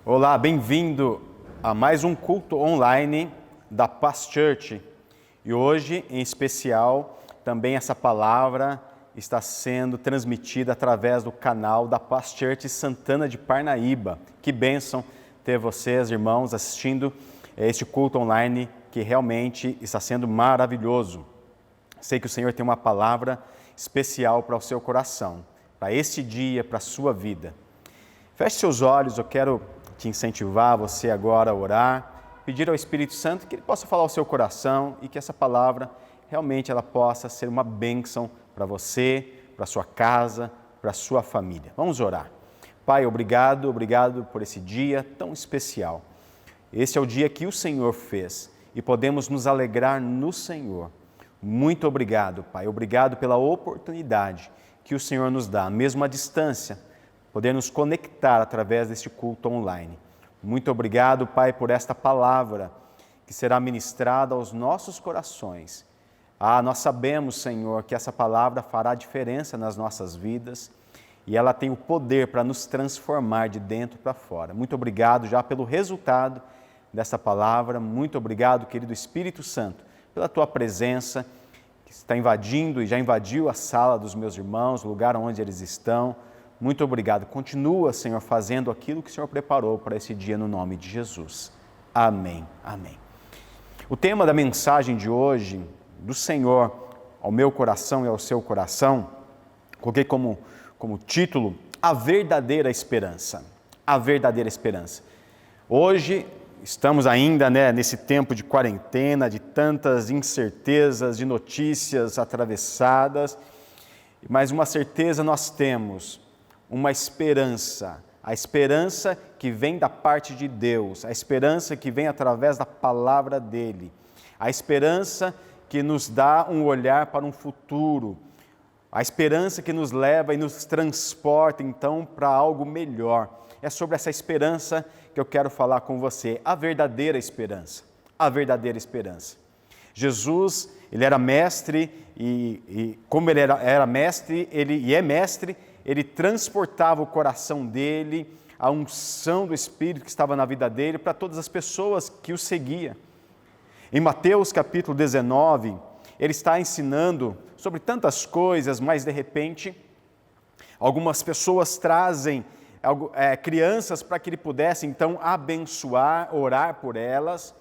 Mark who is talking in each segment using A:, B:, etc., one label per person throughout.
A: Olá, bem-vindo a mais um culto online da Paz Church. E hoje, em especial, também essa palavra está sendo transmitida através do canal da Paz Church Santana de Parnaíba. Que bênção ter vocês, irmãos, assistindo este culto online que realmente está sendo maravilhoso. Sei que o Senhor tem uma palavra especial para o seu coração, para este dia, para a sua vida. Feche seus olhos, eu quero te incentivar você agora a orar, pedir ao Espírito Santo que Ele possa falar ao seu coração e que essa palavra realmente ela possa ser uma bênção para você, para a sua casa, para a sua família. Vamos orar. Pai, obrigado por esse dia tão especial. Esse é o dia que o Senhor fez e podemos nos alegrar no Senhor. Muito obrigado, Pai. Obrigado pela oportunidade que o Senhor nos dá, mesmo à distância, poder nos conectar através deste culto online. Muito obrigado, Pai, por esta palavra que será ministrada aos nossos corações. Nós sabemos, Senhor, que essa palavra fará diferença nas nossas vidas e ela tem o poder para nos transformar de dentro para fora. Muito obrigado já pelo resultado dessa palavra. Muito obrigado, querido Espírito Santo, pela Tua presença que está invadindo e já invadiu a sala dos meus irmãos, o lugar onde eles estão. Muito obrigado. Continua, Senhor, fazendo aquilo que o Senhor preparou para esse dia no nome de Jesus. Amém. Amém. O tema da mensagem de hoje, do Senhor ao meu coração e ao seu coração, coloquei como título, A Verdadeira Esperança. A Verdadeira Esperança. Hoje estamos ainda nesse tempo de quarentena, de tantas incertezas, de notícias atravessadas, mas uma certeza nós temos, uma esperança, a esperança que vem da parte de Deus, a esperança que vem através da palavra dEle, a esperança que nos dá um olhar para um futuro, a esperança que nos leva e nos transporta então para algo melhor. É sobre essa esperança que eu quero falar com você, a verdadeira esperança, a verdadeira esperança. Jesus, Ele era mestre e como Ele era mestre, Ele é mestre, Ele transportava o coração dele, a unção do Espírito que estava na vida dele para todas as pessoas que o seguiam. Em Mateus capítulo 19, Ele está ensinando sobre tantas coisas, mas de repente, algumas pessoas trazem crianças para que Ele pudesse então abençoar, orar por elas.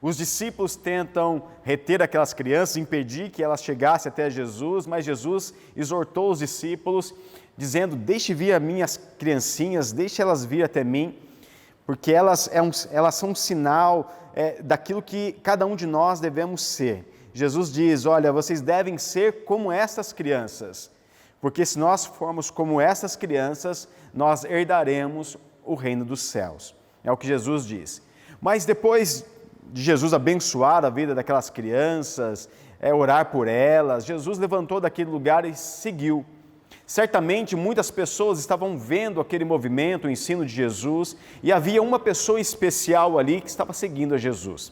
A: Os discípulos tentam reter aquelas crianças, impedir que elas chegassem até Jesus, mas Jesus exortou os discípulos, dizendo, deixe vir as minhas criancinhas, deixe elas vir até mim, porque elas são um sinal daquilo que cada um de nós devemos ser. Jesus diz, olha, vocês devem ser como essas crianças, porque se nós formos como essas crianças, nós herdaremos o reino dos céus. É o que Jesus diz. Mas depois de Jesus abençoar a vida daquelas crianças, orar por elas, Jesus levantou daquele lugar e seguiu. Certamente muitas pessoas estavam vendo aquele movimento, o ensino de Jesus, e havia uma pessoa especial ali que estava seguindo a Jesus.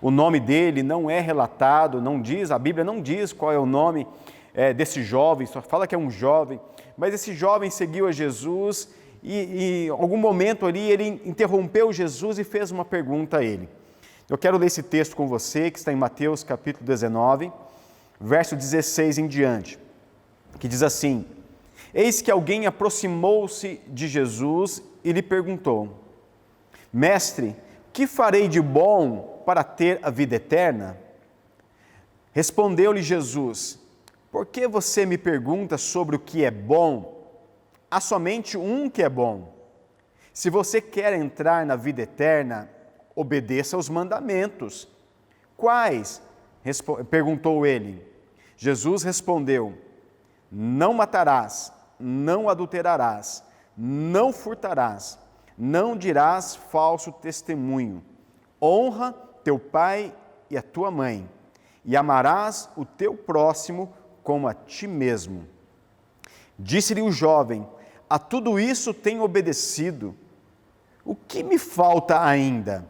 A: O nome dele não é relatado, não diz, a Bíblia não diz qual é o nome desse jovem, só fala que é um jovem, mas esse jovem seguiu a Jesus e em algum momento ali ele interrompeu Jesus e fez uma pergunta a ele. Eu quero ler esse texto com você, que está em Mateus capítulo 19, verso 16 em diante, que diz assim, eis que alguém aproximou-se de Jesus e lhe perguntou, mestre, que farei de bom para ter a vida eterna? Respondeu-lhe Jesus, por que você me pergunta sobre o que é bom? Há somente um que é bom. Se você quer entrar na vida eterna, obedeça aos mandamentos. Quais? Perguntou ele. Jesus respondeu, não matarás, não adulterarás, não furtarás, não dirás falso testemunho, honra teu pai e a tua mãe, e amarás o teu próximo como a ti mesmo. Disse-lhe o jovem, a tudo isso tenho obedecido, o que me falta ainda?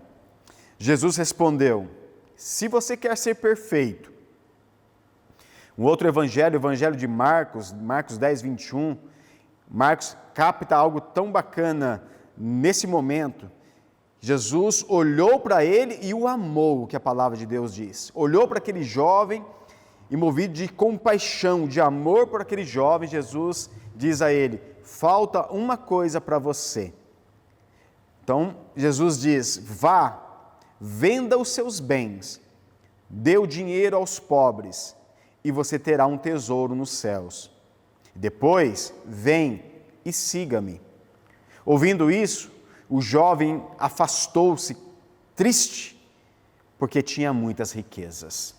A: Jesus respondeu, se você quer ser perfeito. Um outro evangelho, o evangelho de Marcos 10, 21, Marcos capta algo tão bacana nesse momento, Jesus olhou para ele e o amou, o que a palavra de Deus diz. Olhou para aquele jovem e, movido de compaixão, de amor por aquele jovem, Jesus diz a ele: falta uma coisa para você. Então, Jesus diz: vá, venda os seus bens, dê o dinheiro aos pobres e você terá um tesouro nos céus. Depois, vem e siga-me. Ouvindo isso, o jovem afastou-se, triste, porque tinha muitas riquezas.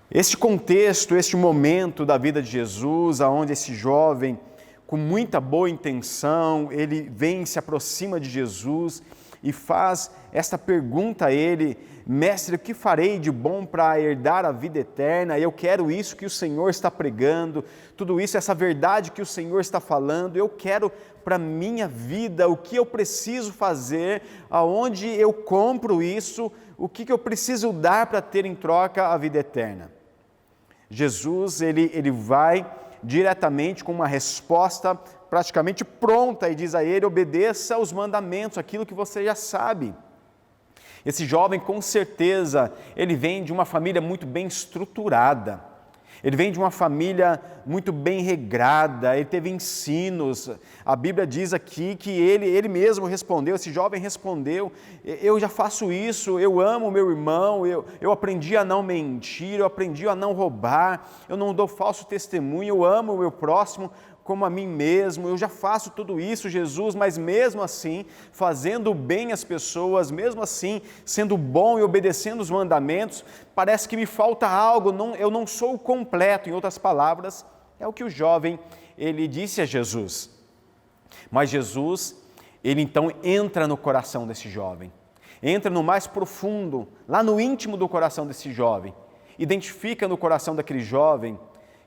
A: Este contexto, este momento da vida de Jesus, onde esse jovem, com muita boa intenção, ele vem e se aproxima de Jesus e faz esta pergunta a ele: mestre, o que farei de bom para herdar a vida eterna? Eu quero isso que o Senhor está pregando, tudo isso, essa verdade que o Senhor está falando, eu quero para a minha vida, o que eu preciso fazer, aonde eu compro isso, o que eu preciso dar para ter em troca a vida eterna. Jesus, ele vai diretamente com uma resposta praticamente pronta e diz a ele: obedeça aos mandamentos, aquilo que você já sabe. Esse jovem, com certeza, ele vem de uma família muito bem estruturada, ele vem de uma família muito bem regrada, ele teve ensinos. A Bíblia diz aqui que ele mesmo respondeu, esse jovem respondeu: eu já faço isso, eu amo meu irmão, eu aprendi a não mentir, eu aprendi a não roubar, eu não dou falso testemunho, eu amo o meu próximo como a mim mesmo, eu já faço tudo isso, Jesus, mas mesmo assim, fazendo bem às pessoas, mesmo assim, sendo bom e obedecendo os mandamentos, parece que me falta algo, eu não sou completo. Em outras palavras, é o que o jovem, ele disse a Jesus. Mas Jesus, ele então entra no coração desse jovem, entra no mais profundo, lá no íntimo do coração desse jovem, identifica no coração daquele jovem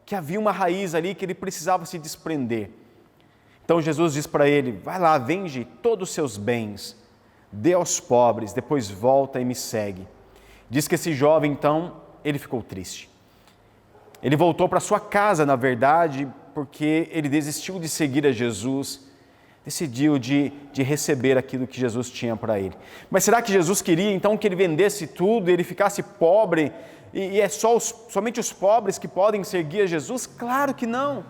A: que havia uma raiz ali que ele precisava se desprender. Então Jesus diz para ele: vai lá, vende todos os seus bens, dê aos pobres, depois volta e me segue. Diz que esse jovem então, ele ficou triste. Ele voltou para sua casa, na verdade, porque ele desistiu de seguir a Jesus, decidiu de receber aquilo que Jesus tinha para ele. Mas será que Jesus queria então que ele vendesse tudo e ele ficasse pobre? E é somente os pobres que podem seguir a Jesus? Claro que não,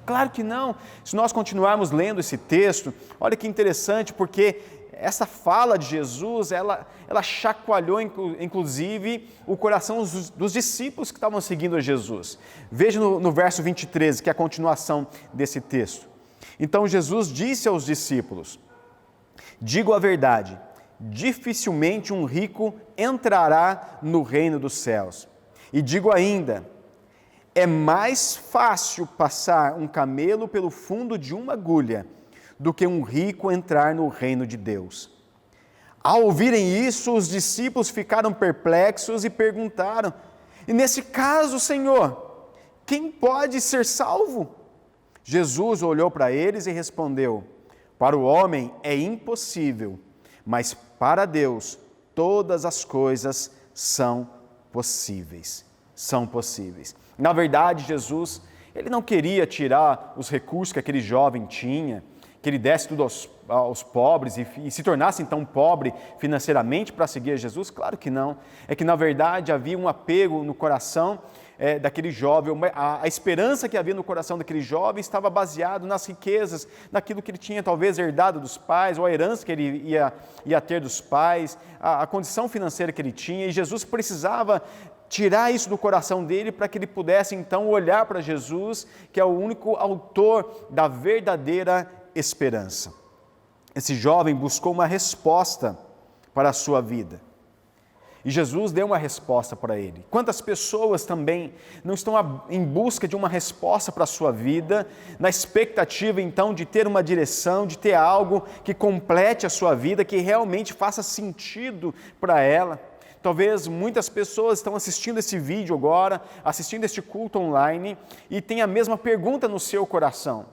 A: claro que não. Se nós continuarmos lendo esse texto, olha que interessante, porque essa fala de Jesus, ela chacoalhou inclusive o coração dos discípulos que estavam seguindo a Jesus. Veja no verso 23, que é a continuação desse texto. Então Jesus disse aos discípulos: digo a verdade, dificilmente um rico entrará no reino dos céus. E digo ainda, é mais fácil passar um camelo pelo fundo de uma agulha do que um rico entrar no reino de Deus. Ao ouvirem isso, os discípulos ficaram perplexos e perguntaram: e nesse caso, Senhor, quem pode ser salvo? Jesus olhou para eles e respondeu: para o homem é impossível, mas para Deus todas as coisas são possíveis. São possíveis. Na verdade, Jesus, ele não queria tirar os recursos que aquele jovem tinha, que ele desse tudo aos pobres e se tornasse então pobre financeiramente para seguir a Jesus. Claro que não. É que na verdade havia um apego no coração daquele jovem, a esperança que havia no coração daquele jovem estava baseado nas riquezas, naquilo que ele tinha talvez herdado dos pais, ou a herança que ele ia ter dos pais, a condição financeira que ele tinha, e Jesus precisava tirar isso do coração dele para que ele pudesse então olhar para Jesus, que é o único autor da verdadeira esperança. Esse jovem buscou uma resposta para a sua vida. E Jesus deu uma resposta para ele. Quantas pessoas também não estão em busca de uma resposta para a sua vida, na expectativa então de ter uma direção, de ter algo que complete a sua vida, que realmente faça sentido para ela. Talvez muitas pessoas estão assistindo esse vídeo agora, assistindo este culto online, e tem a mesma pergunta no seu coração.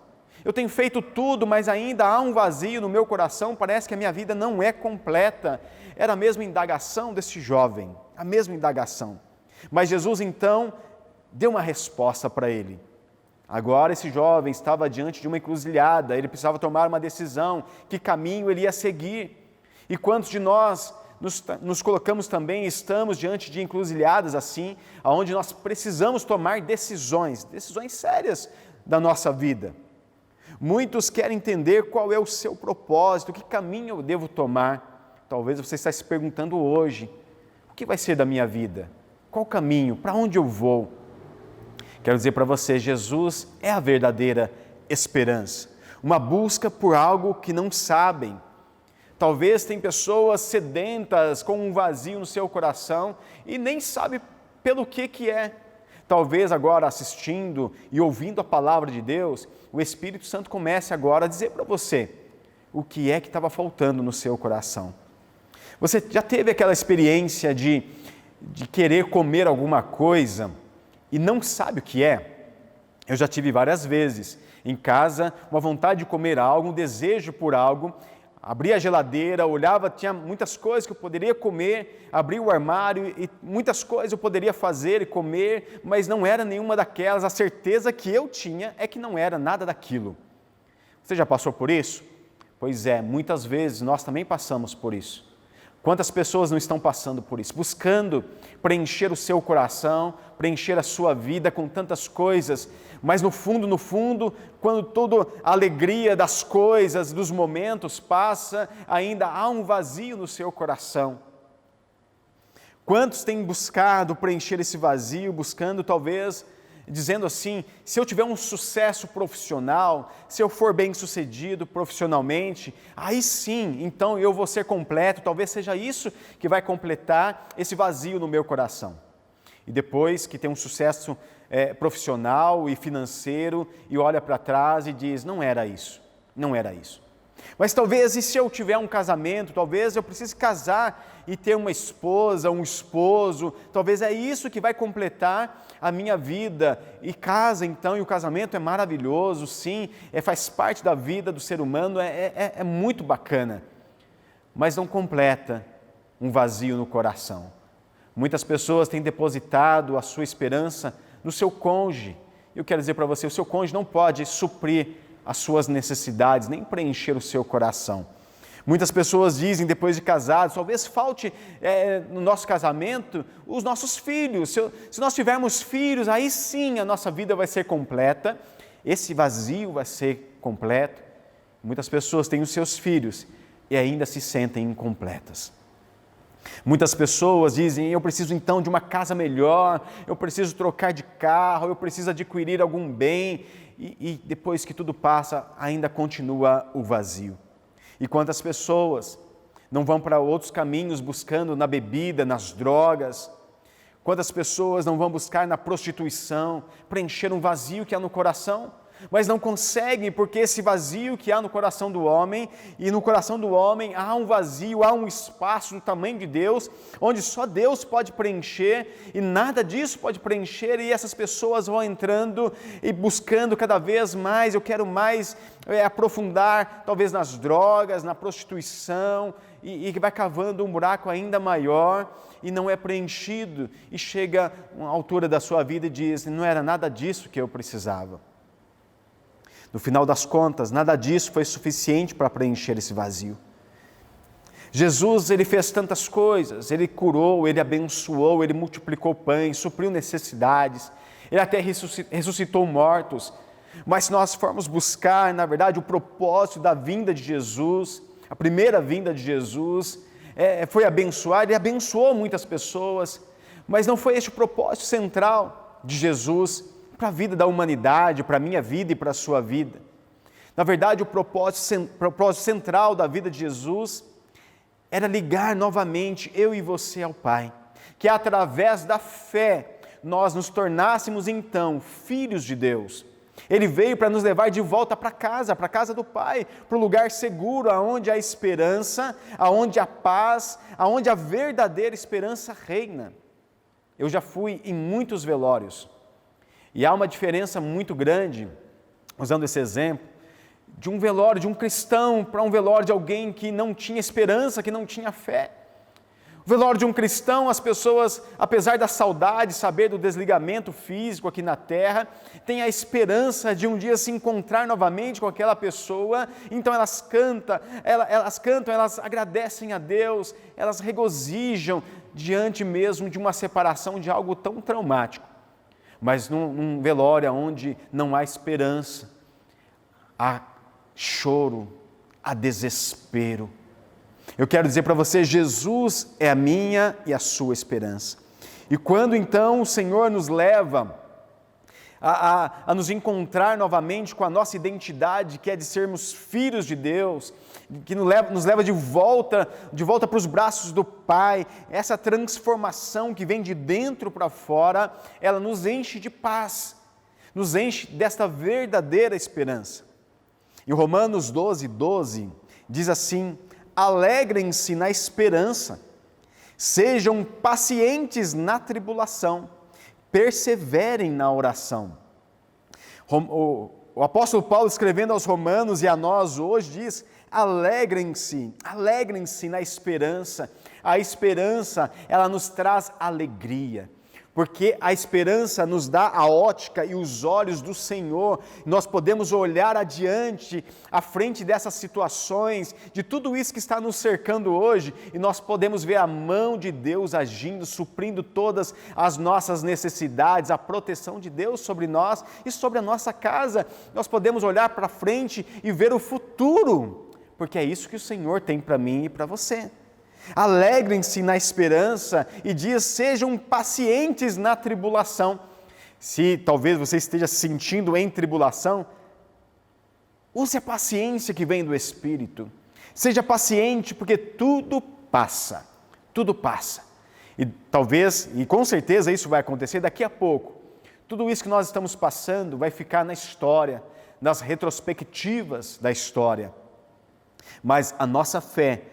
A: Eu tenho feito tudo, mas ainda há um vazio no meu coração, parece que a minha vida não é completa. Era a mesma indagação desse jovem, a mesma indagação. Mas Jesus então deu uma resposta para ele. Agora esse jovem estava diante de uma encruzilhada, ele precisava tomar uma decisão, que caminho ele ia seguir. E quantos de nós nos colocamos também, estamos diante de encruzilhadas assim, onde nós precisamos tomar decisões sérias da nossa vida. Muitos querem entender qual é o seu propósito, que caminho eu devo tomar. Talvez você esteja se perguntando hoje, o que vai ser da minha vida? Qual caminho? Para onde eu vou? Quero dizer para você, Jesus é a verdadeira esperança. Uma busca por algo que não sabem. Talvez tem pessoas sedentas, com um vazio no seu coração e nem sabe pelo que é. Talvez agora assistindo e ouvindo a palavra de Deus, o Espírito Santo comece agora a dizer para você o que é que estava faltando no seu coração. Você já teve aquela experiência de querer comer alguma coisa e não sabe o que é? Eu já tive várias vezes em casa, uma vontade de comer algo, um desejo por algo, abria a geladeira, olhava, tinha muitas coisas que eu poderia comer, abria o armário e muitas coisas eu poderia fazer e comer, mas não era nenhuma daquelas, a certeza que eu tinha é que não era nada daquilo. Você já passou por isso? Pois é, muitas vezes nós também passamos por isso. Quantas pessoas não estão passando por isso, buscando preencher o seu coração, preencher a sua vida com tantas coisas, mas no fundo, quando toda a alegria das coisas, dos momentos passa, ainda há um vazio no seu coração. Quantos têm buscado preencher esse vazio, buscando talvez, dizendo assim, se eu tiver um sucesso profissional, se eu for bem sucedido profissionalmente, aí sim, então eu vou ser completo, talvez seja isso que vai completar esse vazio no meu coração. E depois que tem um sucesso profissional e financeiro, e olha para trás e diz, não era isso. Mas talvez, e se eu tiver um casamento, talvez eu precise casar e ter uma esposa, um esposo, talvez é isso que vai completar a minha vida. E casa então, e o casamento é maravilhoso, sim, faz parte da vida do ser humano, é muito bacana, mas não completa um vazio no coração. Muitas pessoas têm depositado a sua esperança no seu cônjuge. Eu quero dizer para você, o seu cônjuge não pode suprir as suas necessidades, nem preencher o seu coração. Muitas pessoas dizem, depois de casados, talvez falte no nosso casamento os nossos filhos. Se nós tivermos filhos, aí sim a nossa vida vai ser completa, esse vazio vai ser completo. Muitas pessoas têm os seus filhos e ainda se sentem incompletas. Muitas pessoas dizem, eu preciso então de uma casa melhor, eu preciso trocar de carro, eu preciso adquirir algum bem, e depois que tudo passa, ainda continua o vazio. E quantas pessoas não vão para outros caminhos buscando na bebida, nas drogas? Quantas pessoas não vão buscar na prostituição, preencher um vazio que há no coração? Mas não conseguem, porque esse vazio que há no coração do homem, e no coração do homem há um vazio, há um espaço do tamanho de Deus, onde só Deus pode preencher, e nada disso pode preencher, e essas pessoas vão entrando e buscando cada vez mais, eu quero mais aprofundar, talvez nas drogas, na prostituição, e vai cavando um buraco ainda maior, e não é preenchido, e chega a uma altura da sua vida e diz, não era nada disso que eu precisava. No final das contas, nada disso foi suficiente para preencher esse vazio. Jesus, ele fez tantas coisas, ele curou, ele abençoou, ele multiplicou pães, supriu necessidades, ele até ressuscitou mortos. Mas se nós formos buscar, na verdade, o propósito da vinda de Jesus, a primeira vinda de Jesus, foi abençoar, ele abençoou muitas pessoas, mas não foi este o propósito central de Jesus para a vida da humanidade, para a minha vida e para a sua vida. Na verdade, o propósito central da vida de Jesus era ligar novamente eu e você ao Pai, que através da fé nós nos tornássemos então filhos de Deus. Ele veio para nos levar de volta para a casa do Pai, para o lugar seguro, aonde há esperança, aonde há paz, aonde a verdadeira esperança reina. Eu já fui em muitos velórios, e há uma diferença muito grande, usando esse exemplo, de um velório de um cristão para um velório de alguém que não tinha esperança, que não tinha fé. O velório de um cristão, as pessoas, apesar da saudade, saber do desligamento físico aqui na terra, têm a esperança de um dia se encontrar novamente com aquela pessoa, então elas cantam, elas agradecem a Deus, elas regozijam diante mesmo de uma separação de algo tão traumático. Mas num velório onde não há esperança, há choro, há desespero. Eu quero dizer para você, Jesus é a minha e a sua esperança. E quando então o Senhor nos leva a nos encontrar novamente com a nossa identidade, que é de sermos filhos de Deus, que nos leva de volta para os braços do Pai, essa transformação que vem de dentro para fora, ela nos enche de paz, nos enche desta verdadeira esperança. E Romanos 12:12 diz assim: alegrem-se na esperança, sejam pacientes na tribulação, perseverem na oração. O apóstolo Paulo, escrevendo aos Romanos e a nós hoje, diz: alegrem-se na esperança. A esperança, ela nos traz alegria, porque a esperança nos dá a ótica e os olhos do Senhor. Nós podemos olhar adiante, à frente dessas situações, de tudo isso que está nos cercando hoje, e nós podemos ver a mão de Deus agindo, suprindo todas as nossas necessidades, a proteção de Deus sobre nós e sobre a nossa casa. Nós podemos olhar para frente e ver o futuro, porque é isso que o Senhor tem para mim e para você. Alegrem-se na esperança e diz: sejam pacientes na tribulação. Se talvez você esteja se sentindo em tribulação, use a paciência que vem do Espírito. Seja paciente, porque tudo passa, tudo passa. E talvez, e com certeza isso vai acontecer daqui a pouco, tudo isso que nós estamos passando vai ficar na história, nas retrospectivas da história. Mas a nossa fé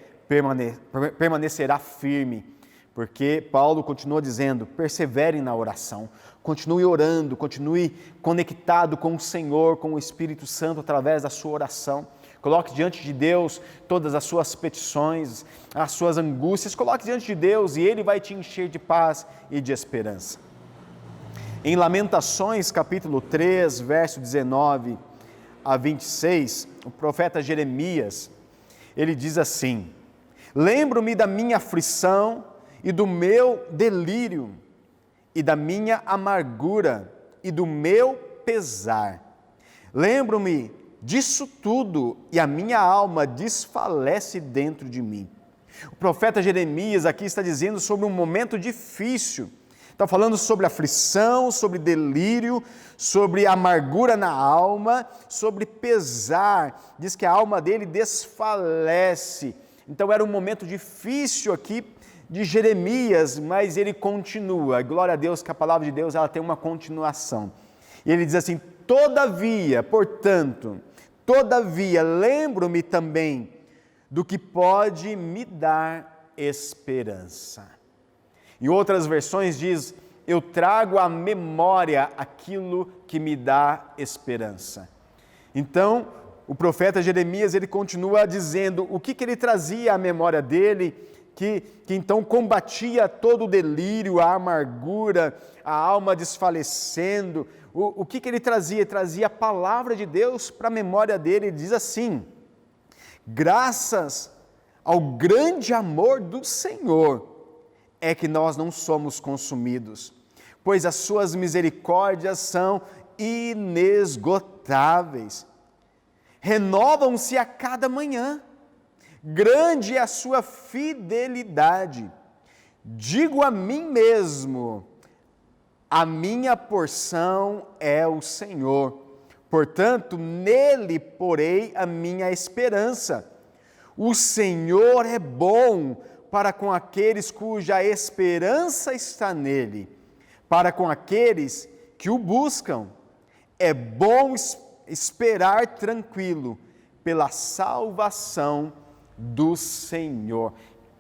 A: permanecerá firme, porque Paulo continua dizendo: perseverem na oração, continue orando, continue conectado com o Senhor, com o Espírito Santo através da sua oração. Coloque diante de Deus todas as suas petições, as suas angústias, coloque diante de Deus e Ele vai te encher de paz e de esperança. Em Lamentações capítulo 3, verso 19 a 26, o profeta Jeremias, ele diz assim: lembro-me da minha aflição e do meu delírio, e da minha amargura e do meu pesar. Lembro-me disso tudo e a minha alma desfalece dentro de mim. O profeta Jeremias aqui está dizendo sobre um momento difícil. Está falando sobre aflição, sobre delírio, sobre amargura na alma, sobre pesar. Diz que a alma dele desfalece. Então era um momento difícil aqui de Jeremias, mas ele continua. Glória a Deus que a palavra de Deus ela tem uma continuação. E ele diz assim: todavia, portanto, lembro-me também do que pode me dar esperança. Em outras versões diz: eu trago à memória aquilo que me dá esperança. Então, o profeta Jeremias, ele continua dizendo o que ele trazia à memória dele, que então combatia todo o delírio, a amargura, a alma desfalecendo. O que ele trazia? Ele trazia a palavra de Deus para a memória dele. Ele diz assim: graças ao grande amor do Senhor é que nós não somos consumidos, pois as suas misericórdias são inesgotáveis. Renovam-se a cada manhã, grande é a sua fidelidade. Digo a mim mesmo: a minha porção é o Senhor, portanto nele porei a minha esperança. O Senhor é bom para com aqueles cuja esperança está nele, para com aqueles que o buscam. É bom esperar tranquilo pela salvação do Senhor.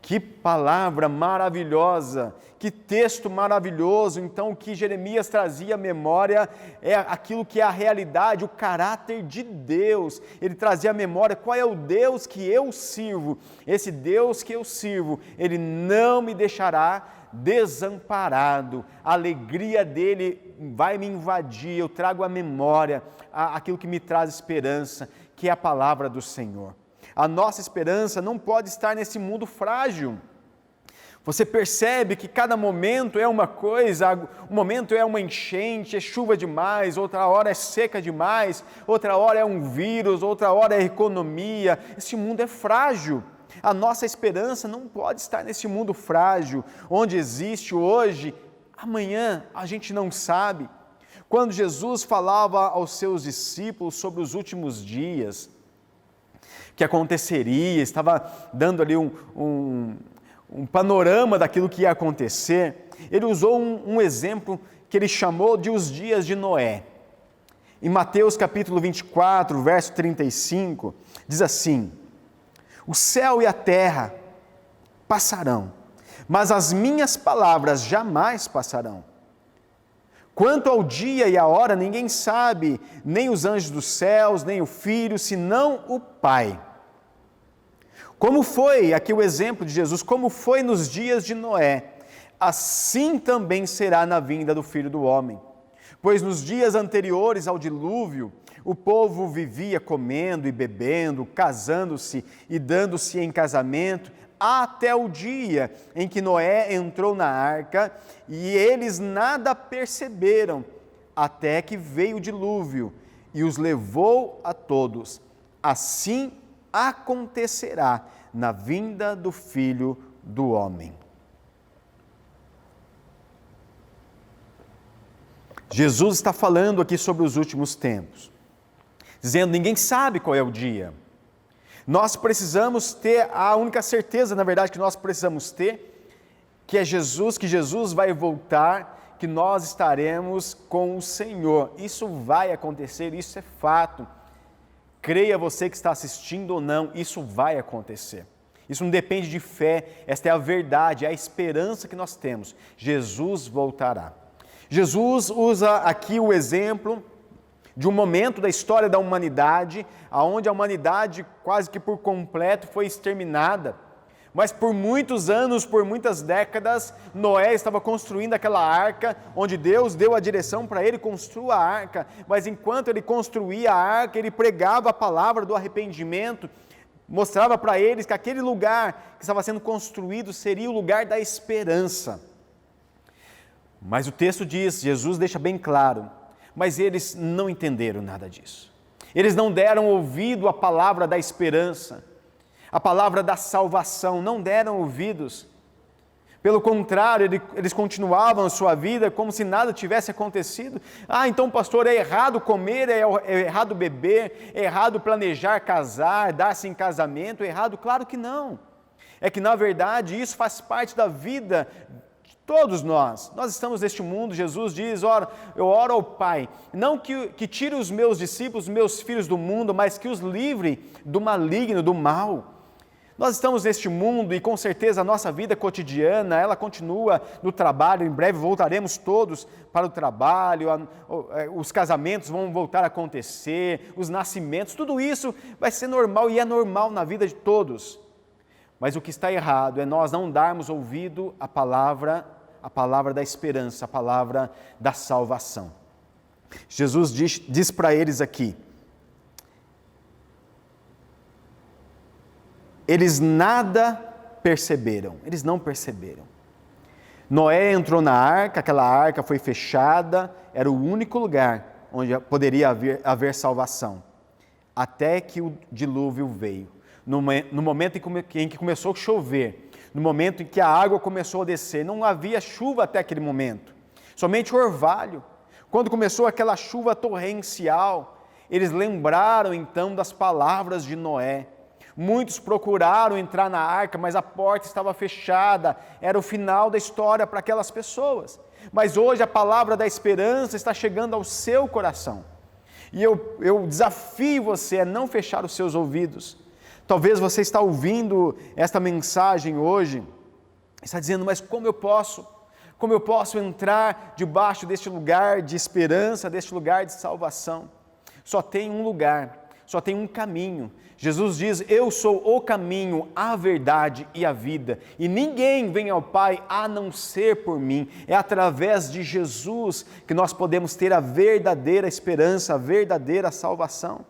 A: Que palavra maravilhosa, que texto maravilhoso. Então, o que Jeremias trazia à memória é aquilo que é a realidade, o caráter de Deus. Ele trazia à memória qual é o Deus que eu sirvo. Esse Deus que eu sirvo, Ele não me deixará desamparado. A alegria dele vai me invadir. Eu trago à memória aquilo que me traz esperança, que é a palavra do Senhor. A nossa esperança não pode estar nesse mundo frágil. Você percebe que cada momento é uma coisa, um momento é uma enchente, é chuva demais, outra hora é seca demais, outra hora é um vírus, outra hora é economia. Esse mundo é frágil. A nossa esperança não pode estar nesse mundo frágil, onde existe hoje, amanhã a gente não sabe. Quando Jesus falava aos seus discípulos sobre os últimos dias, que aconteceria, estava dando ali um panorama daquilo que ia acontecer, ele usou um exemplo que ele chamou de os dias de Noé. Em Mateus capítulo 24, verso 35, diz assim: o céu e a terra passarão, mas as minhas palavras jamais passarão. Quanto ao dia e a hora, ninguém sabe, nem os anjos dos céus, nem o Filho, senão o Pai. Como foi, aqui o exemplo de Jesus, como foi nos dias de Noé, assim também será na vinda do Filho do Homem. Pois nos dias anteriores ao dilúvio, o povo vivia comendo e bebendo, casando-se e dando-se em casamento, até o dia em que Noé entrou na arca, e eles nada perceberam, até que veio o dilúvio e os levou a todos. Assim acontecerá na vinda do Filho do Homem. Jesus está falando aqui sobre os últimos tempos, dizendo: ninguém sabe qual é o dia. Nós precisamos ter, a única certeza, na verdade, que nós precisamos ter, que Jesus vai voltar, que nós estaremos com o Senhor. Isso vai acontecer, isso é fato. Creia você que está assistindo ou não, isso vai acontecer. Isso não depende de fé, esta é a verdade, é a esperança que nós temos. Jesus voltará. Jesus usa aqui o exemplo de um momento da história da humanidade, onde a humanidade quase que por completo foi exterminada. Mas por muitos anos, por muitas décadas, Noé estava construindo aquela arca, onde Deus deu a direção para ele: construa a arca. Mas enquanto ele construía a arca, ele pregava a palavra do arrependimento, mostrava para eles que aquele lugar que estava sendo construído seria o lugar da esperança. Mas o texto diz, Jesus deixa bem claro, mas eles não entenderam nada disso. Eles não deram ouvido à palavra da esperança, a palavra da salvação, não deram ouvidos. Pelo contrário, eles continuavam a sua vida como se nada tivesse acontecido. Então, pastor, é errado comer, é errado beber, é errado planejar casar, dar-se em casamento, é errado? Claro que não. É que, na verdade, isso faz parte da vida de todos nós. Nós estamos neste mundo, Jesus diz: eu oro ao Pai, não que tire os meus discípulos, meus filhos do mundo, mas que os livre do maligno, do mal. Nós estamos neste mundo e com certeza a nossa vida cotidiana, ela continua no trabalho. Em breve voltaremos todos para o trabalho, os casamentos vão voltar a acontecer, os nascimentos, tudo isso vai ser normal e é normal na vida de todos. Mas o que está errado é nós não darmos ouvido à palavra da esperança, a palavra da salvação. Jesus diz para eles aqui: eles nada perceberam, eles não perceberam. Noé entrou na arca, aquela arca foi fechada, era o único lugar onde poderia haver salvação, até que o dilúvio veio. No momento em que começou a chover, no momento em que a água começou a descer, não havia chuva até aquele momento, somente orvalho. Quando começou aquela chuva torrencial, eles lembraram então das palavras de Noé. Muitos procuraram entrar na arca, mas a porta estava fechada, era o final da história para aquelas pessoas. Mas hoje a palavra da esperança está chegando ao seu coração. E eu desafio você a não fechar os seus ouvidos. Talvez você está ouvindo esta mensagem hoje, está dizendo, mas como eu posso entrar debaixo deste lugar de esperança, deste lugar de salvação? Só tem um lugar, só tem um caminho. Jesus diz, eu sou o caminho, a verdade e a vida, e ninguém vem ao Pai a não ser por mim. É através de Jesus que nós podemos ter a verdadeira esperança, a verdadeira salvação.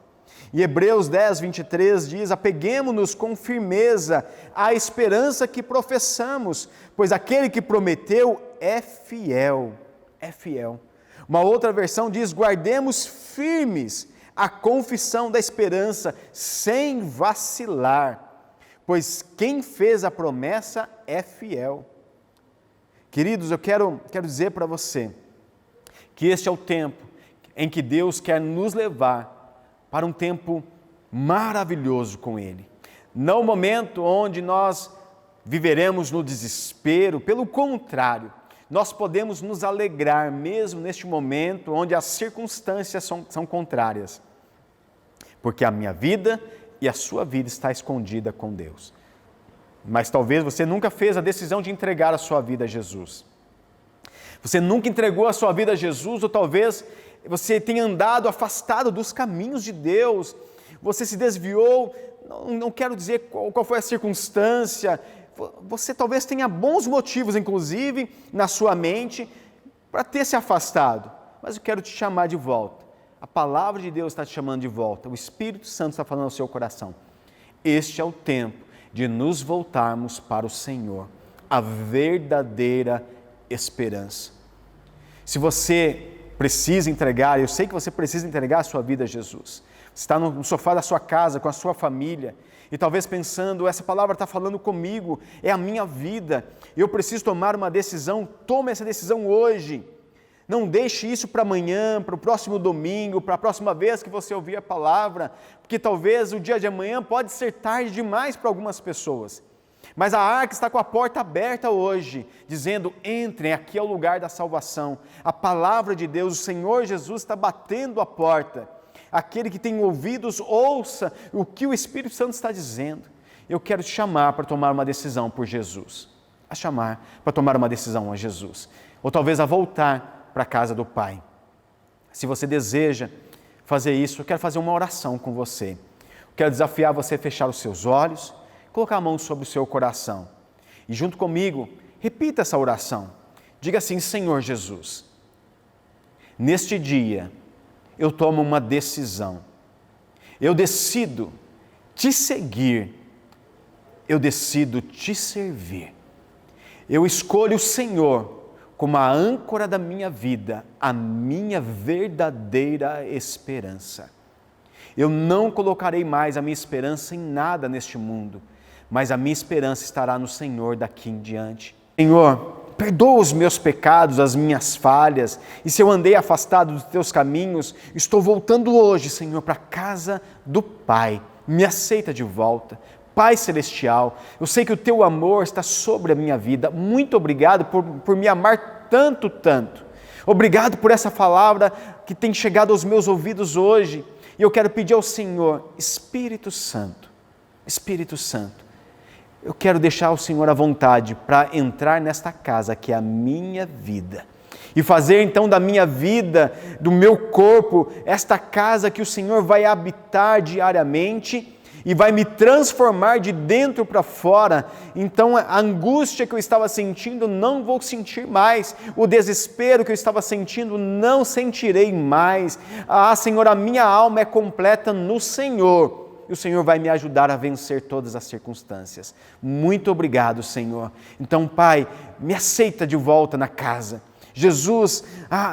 A: E Hebreus 10, 23 diz, apeguemo-nos com firmeza à esperança que professamos, pois aquele que prometeu é fiel, é fiel. Uma outra versão diz, guardemos firmes a confissão da esperança, sem vacilar, pois quem fez a promessa é fiel. Queridos, eu quero dizer para você, que este é o tempo em que Deus quer nos levar para um tempo maravilhoso com Ele. Não o momento onde nós viveremos no desespero, pelo contrário, nós podemos nos alegrar mesmo neste momento onde as circunstâncias são contrárias. Porque a minha vida e a sua vida está escondida com Deus. Mas talvez você nunca fez a decisão de entregar a sua vida a Jesus. Você nunca entregou a sua vida a Jesus, ou talvez você tenha andado afastado dos caminhos de Deus, você se desviou, não quero dizer qual foi a circunstância, você talvez tenha bons motivos, inclusive, na sua mente, para ter se afastado, mas eu quero te chamar de volta. A palavra de Deus está te chamando de volta, o Espírito Santo está falando ao seu coração. Este é o tempo de nos voltarmos para o Senhor, a verdadeira esperança. Se você precisa entregar, eu sei que você precisa entregar a sua vida a Jesus. Você está no sofá da sua casa, com a sua família, e talvez pensando, essa palavra está falando comigo, é a minha vida, eu preciso tomar uma decisão, tome essa decisão hoje. Não deixe isso para amanhã, para o próximo domingo, para a próxima vez que você ouvir a palavra, porque talvez o dia de amanhã pode ser tarde demais para algumas pessoas. Mas a arca está com a porta aberta hoje, dizendo, entrem, aqui é o lugar da salvação. A palavra de Deus, o Senhor Jesus está batendo a porta. Aquele que tem ouvidos, ouça o que o Espírito Santo está dizendo. Eu quero te chamar para tomar uma decisão por Jesus. A chamar para tomar uma decisão a Jesus. Ou talvez a voltar para a casa do Pai. Se você deseja fazer isso, eu quero fazer uma oração com você. Eu quero desafiar você a fechar os seus olhos, colocar a mão sobre o seu coração. E junto comigo, repita essa oração. Diga assim, Senhor Jesus, neste dia eu tomo uma decisão. Eu decido te seguir. Eu decido te servir. Eu escolho o Senhor como a âncora da minha vida, a minha verdadeira esperança. Eu não colocarei mais a minha esperança em nada neste mundo, mas a minha esperança estará no Senhor daqui em diante. Senhor, perdoa os meus pecados, as minhas falhas, e se eu andei afastado dos teus caminhos, estou voltando hoje, Senhor, para a casa do Pai. Me aceita de volta. Pai Celestial, eu sei que o Teu amor está sobre a minha vida. Muito obrigado por me amar tanto, tanto. Obrigado por essa palavra que tem chegado aos meus ouvidos hoje. E eu quero pedir ao Senhor, Espírito Santo, eu quero deixar o Senhor à vontade para entrar nesta casa que é a minha vida. E fazer então da minha vida, do meu corpo, esta casa que o Senhor vai habitar diariamente e vai me transformar de dentro para fora. Então a angústia que eu estava sentindo não vou sentir mais, o desespero que eu estava sentindo não sentirei mais. Ah, Senhor, a minha alma é completa no Senhor, e o Senhor vai me ajudar a vencer todas as circunstâncias. Muito obrigado, Senhor. Então, Pai, me aceita de volta na casa. Jesus,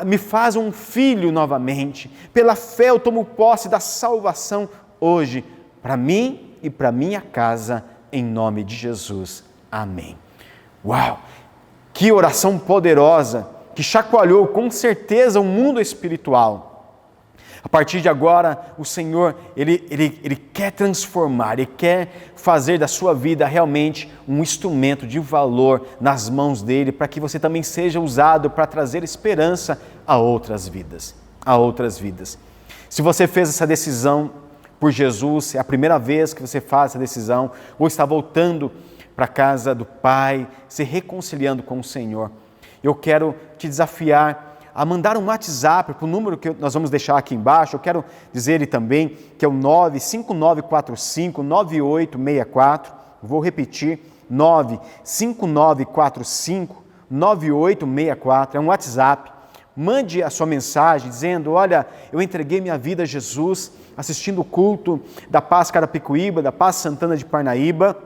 A: me faz um filho novamente. Pela fé eu tomo posse da salvação hoje, para mim e para minha casa, em nome de Jesus. Amém. Uau! Que oração poderosa, que chacoalhou com certeza o mundo espiritual. A partir de agora, o Senhor, Ele quer transformar, Ele quer fazer da sua vida realmente um instrumento de valor nas mãos dEle, para que você também seja usado para trazer esperança a outras vidas. Se você fez essa decisão, por Jesus, é a primeira vez que você faz essa decisão, ou está voltando para a casa do Pai, se reconciliando com o Senhor. Eu quero te desafiar a mandar um WhatsApp para o número que nós vamos deixar aqui embaixo. Eu quero dizer ele também, que é o 95945-9864. Vou repetir, 95945-9864. É um WhatsApp. Mande a sua mensagem dizendo: olha, eu entreguei minha vida a Jesus assistindo o culto da Paz Carapicuíba, da Paz Santana de Parnaíba,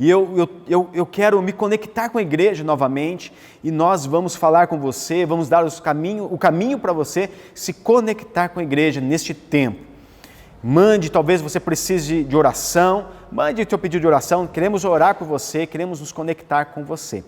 A: e eu quero me conectar com a igreja novamente, e nós vamos falar com você, vamos dar o caminho para você se conectar com a igreja neste tempo. Mande, talvez você precise de oração, mande o teu pedido de oração, queremos orar por você, queremos nos conectar com você.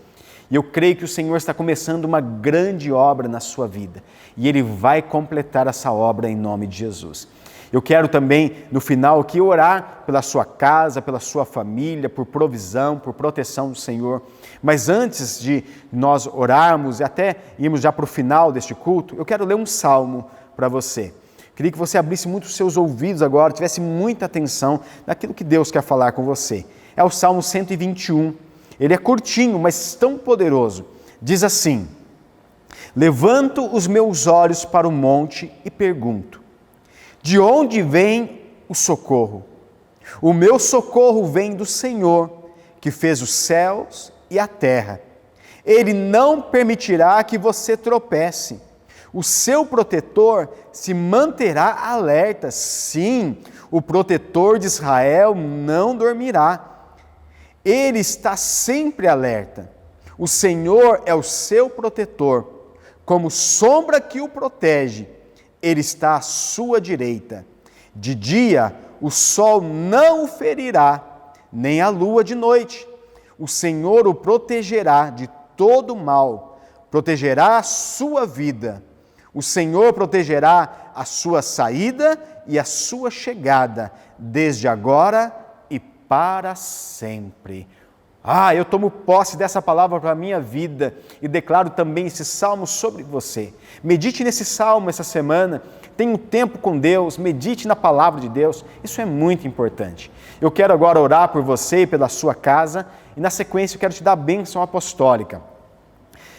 A: E eu creio que o Senhor está começando uma grande obra na sua vida, e Ele vai completar essa obra em nome de Jesus. Eu quero também, no final aqui, orar pela sua casa, pela sua família, por provisão, por proteção do Senhor. Mas antes de nós orarmos e até irmos já para o final deste culto, eu quero ler um salmo para você. Queria que você abrisse muito os seus ouvidos agora, tivesse muita atenção naquilo que Deus quer falar com você. É o Salmo 121. Ele é curtinho, mas tão poderoso. Diz assim: levanto os meus olhos para o monte e pergunto: de onde vem o socorro? O meu socorro vem do Senhor, que fez os céus e a terra. Ele não permitirá que você tropece. O seu protetor se manterá alerta. Sim, o protetor de Israel não dormirá. Ele está sempre alerta. O Senhor é o seu protetor. Como sombra que o protege, Ele está à sua direita. De dia, o sol não o ferirá, nem a lua de noite. O Senhor o protegerá de todo mal, protegerá a sua vida. O Senhor protegerá a sua saída e a sua chegada, desde agora e para sempre. Eu tomo posse dessa palavra para a minha vida e declaro também esse salmo sobre você. Medite nesse salmo essa semana, tenha um tempo com Deus, medite na palavra de Deus, isso é muito importante. Eu quero agora orar por você e pela sua casa, e na sequência eu quero te dar a bênção apostólica.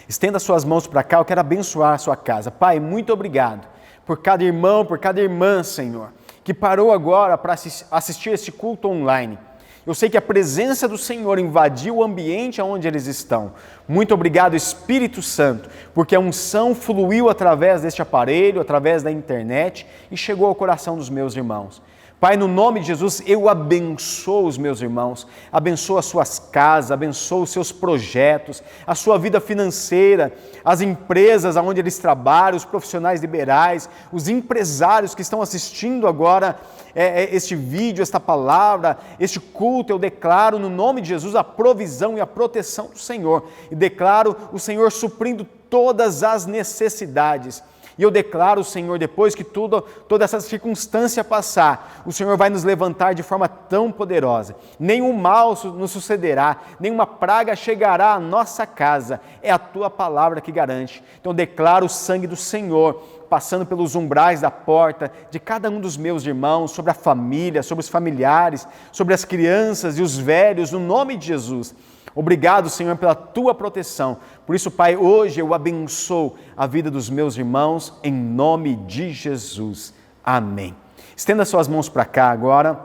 A: Estenda suas mãos para cá, eu quero abençoar a sua casa. Pai, muito obrigado por cada irmão, por cada irmã, Senhor, que parou agora para assistir este culto online. Eu sei que a presença do Senhor invadiu o ambiente onde eles estão. Muito obrigado, Espírito Santo, porque a unção fluiu através deste aparelho, através da internet e chegou ao coração dos meus irmãos. Pai, no nome de Jesus, eu abençoo os meus irmãos, abençoo as suas casas, abençoo os seus projetos, a sua vida financeira, as empresas onde eles trabalham, os profissionais liberais, os empresários que estão assistindo agora este vídeo, esta palavra, este culto. Eu declaro no nome de Jesus a provisão e a proteção do Senhor, e declaro o Senhor suprindo todas as necessidades. E eu declaro, Senhor, depois que toda essa circunstância passar, o Senhor vai nos levantar de forma tão poderosa. Nenhum mal nos sucederá, nenhuma praga chegará à nossa casa. É a Tua palavra que garante. Então declaro o sangue do Senhor passando pelos umbrais da porta de cada um dos meus irmãos, sobre a família, sobre os familiares, sobre as crianças e os velhos, no nome de Jesus. Obrigado, Senhor, pela Tua proteção. Por isso, Pai, hoje eu abençoo a vida dos meus irmãos, em nome de Jesus. Amém. Estenda suas mãos para cá agora.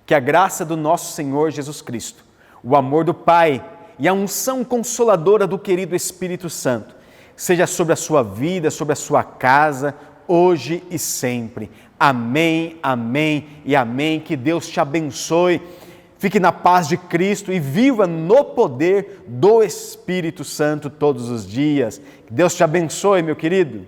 A: Que a graça do nosso Senhor Jesus Cristo, o amor do Pai e a unção consoladora do querido Espírito Santo seja sobre a sua vida, sobre a sua casa, hoje e sempre. Amém, amém e amém. Que Deus te abençoe. Fique na paz de Cristo e viva no poder do Espírito Santo todos os dias. Que Deus te abençoe, meu querido.